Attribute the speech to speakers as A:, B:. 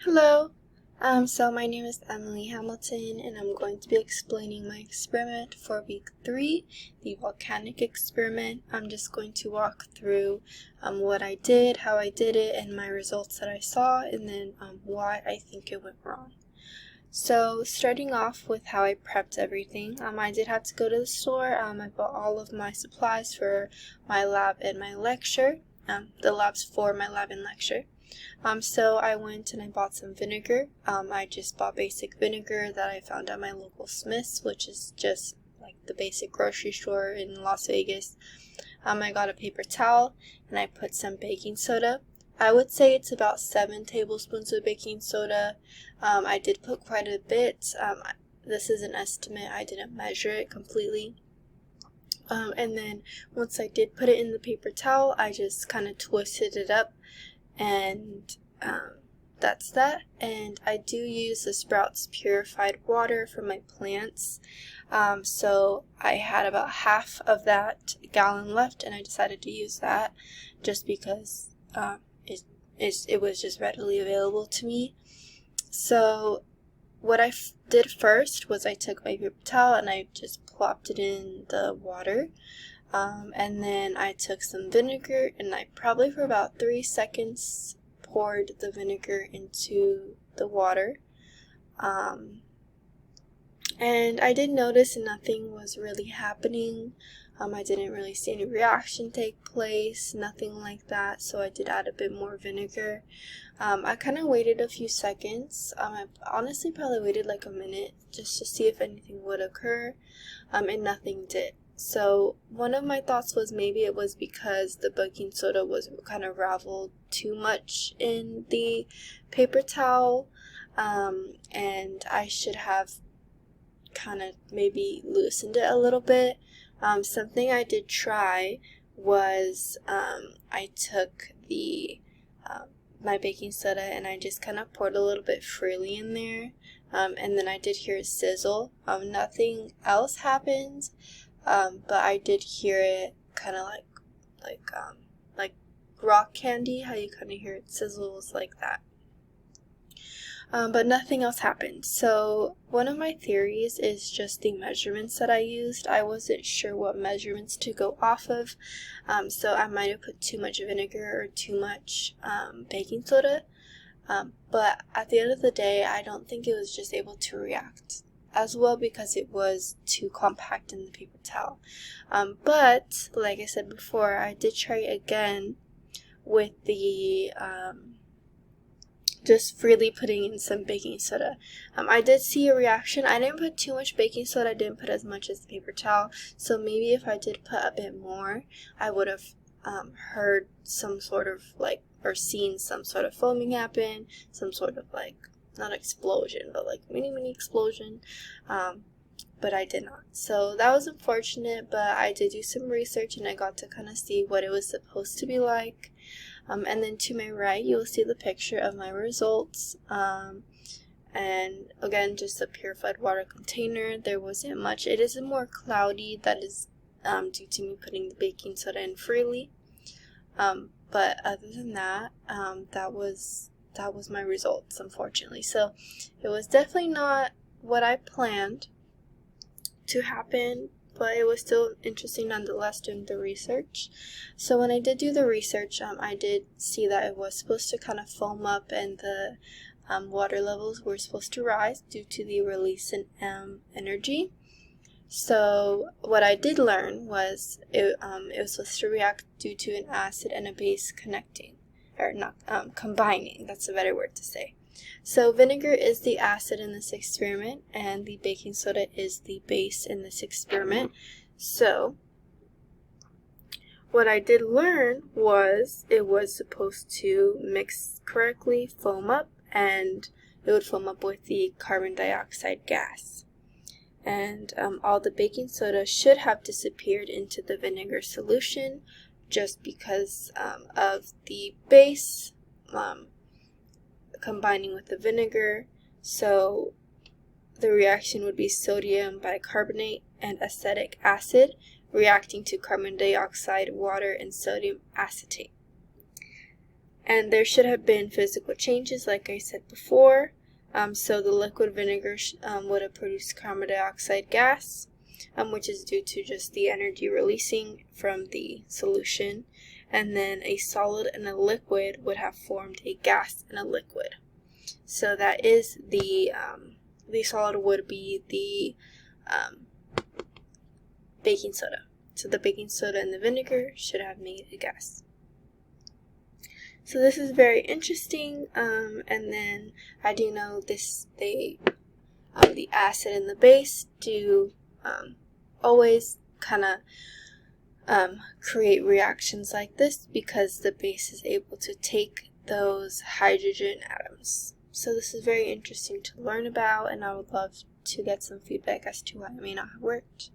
A: Hello. So my name is Emily Hamilton, and I'm going to be explaining my experiment for week 3, the volcanic experiment. I'm just going to walk through what I did, how I did it, and my results that I saw, and then why I think it went wrong. So starting off with how I prepped everything, I did have to go to the store. I bought all of my supplies for my lab and my lecture, the labs for my lab and lecture. So I went and I bought some vinegar. I just bought basic vinegar that I found at my local Smith's, which is just like the basic grocery store in Las Vegas. I got a paper towel and I put some baking soda. I would say it's about 7 tablespoons of baking soda. I did put quite a bit. This is an estimate. I didn't measure it completely. And then once I did put it in the paper towel, I just kind of twisted it up, and that's that. And I do use the Sprouts purified water for my plants. So I had about half of that gallon left, and I decided to use that just because it was just readily available to me. So what I did first was I took my paper towel and I just plopped it in the water. And then I took some vinegar and I probably for about 3 seconds poured the vinegar into the water. And I did notice nothing was really happening. I didn't really see any reaction take place, nothing like that, so I did add a bit more vinegar. I kind of waited a few seconds. I honestly probably waited like a minute just to see if anything would occur, and nothing did. So one of my thoughts was maybe it was because the baking soda was kind of raveled too much in the paper towel, and I should have kind of maybe loosened it a little bit. Something I did try was I took the my baking soda and I just kind of poured a little bit freely in there, and then I did hear it sizzle. Nothing else happened, but I did hear it kind of like rock candy, how you kind of hear it sizzles like that. But nothing else happened. So one of my theories is just the measurements that I used. I wasn't sure what measurements to go off of, so I might have put too much vinegar or too much baking soda. But at the end of the day, I don't think it was just able to react as well because it was too compact in the paper towel. But like I said before, I did try again with the just freely putting in some baking soda. I did see a reaction. I didn't put too much baking soda. I didn't put as much as the paper towel. So maybe if I did put a bit more, I would have heard some sort of or seen some sort of foaming happen, some sort of not explosion, but mini explosion. But I did not. So that was unfortunate, but I did do some research and I got to kind of see what it was supposed to be like. And then to my right, you will see the picture of my results. And again, just a purified water container. There wasn't much. It is more cloudy. That is due to me putting the baking soda in freely. But other than that, that was my results, unfortunately. So it was definitely not what I planned to happen, but it was still interesting nonetheless doing the research. So when I did do the research, I did see that it was supposed to kind of foam up and the water levels were supposed to rise due to the release in energy. So what I did learn was it was supposed to react due to an acid and a base connecting, or not combining, that's a better word to say. So vinegar is the acid in this experiment, and the baking soda is the base in this experiment. So what I did learn was it was supposed to mix correctly, foam up, and it would foam up with the carbon dioxide gas. And all the baking soda should have disappeared into the vinegar solution just because of the base combining with the vinegar. So the reaction would be sodium bicarbonate and acetic acid reacting to carbon dioxide, water, and sodium acetate. And there should have been physical changes, like I said before. So the liquid vinegar would have produced carbon dioxide gas, which is due to just the energy releasing from the solution. And then a solid and a liquid would have formed a gas and a liquid. So that is the solid would be the baking soda. So the baking soda and the vinegar should have made a gas. So this is very interesting, and then I do know the acid and the base do always kind of create reactions like this because the base is able to take those hydrogen atoms. So this is very interesting to learn about, and I would love to get some feedback as to why it may not have worked.